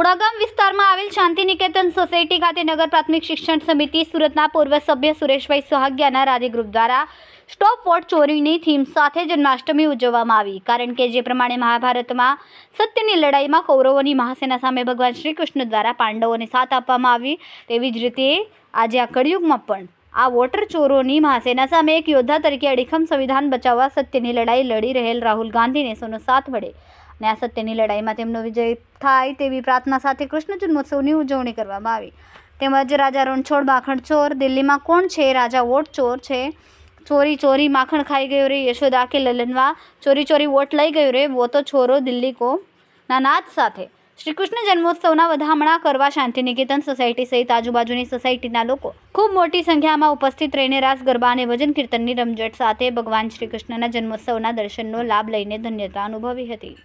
થોડાગામ વિસ્તારમાં આવેલ શાંતિનિકેતન સોસાયટી ખાતે નગર પ્રાથમિક શિક્ષણ સમિતિ સુરતના પૂર્વ સભ્ય સુરેશભાઈ સોહાગિયાના રાધે ગ્રુપ દ્વારા સ્ટોપ વોચ ચોરીની થીમ સાથે જન્માષ્ટમી ઉજવવામાં આવી. કારણ કે જે પ્રમાણે મહાભારતમાં સત્યની લડાઈમાં કૌરવોની મહાસેના સામે ભગવાન શ્રી કૃષ્ણ દ્વારા પાંડવોને સાથ આપવામાં આવી, તેવી જ રીતે આજે આ કળિયુગમાં પણ આ વોટર ચોરોની મહાસેના સામે એક યોદ્ધા તરીકે અડીખમ સંવિધાન બચાવવા સત્યની લડાઈ લડી રહેલ રાહુલ ગાંધીને સૌનો સાથ મળે અને આ સત્યની લડાઈમાં તેમનો વિજય થાય તેવી પ્રાર્થના સાથે કૃષ્ણ જન્મોત્સવની ઉજવણી કરવામાં આવી. તેમજ રાજા રણછોડ માખણ ચોર, દિલ્હીમાં કોણ છે રાજા વોટ ચોર છે, ચોરી ચોરી માખણ ખાઈ ગયો રે, યશોદા કે લલનવા ચોરી ચોરી વોટ લઈ ગયો રે, વો તો છોરો દિલ્હી કો ના નાદ સાથે શ્રી કૃષ્ણ જન્મોત્સવના વધામણા કરવા શાંતિનિકેતન સોસાયટી સહિત આજુબાજુની સોસાયટીના લોકો ખૂબ મોટી સંખ્યામાં ઉપસ્થિત રહીને રાસ ગરબા અને ભજન કીર્તનની રમઝટ સાથે ભગવાન શ્રી કૃષ્ણના જન્મોત્સવના દર્શનનો લાભ લઈને ધન્યતા અનુભવી હતી.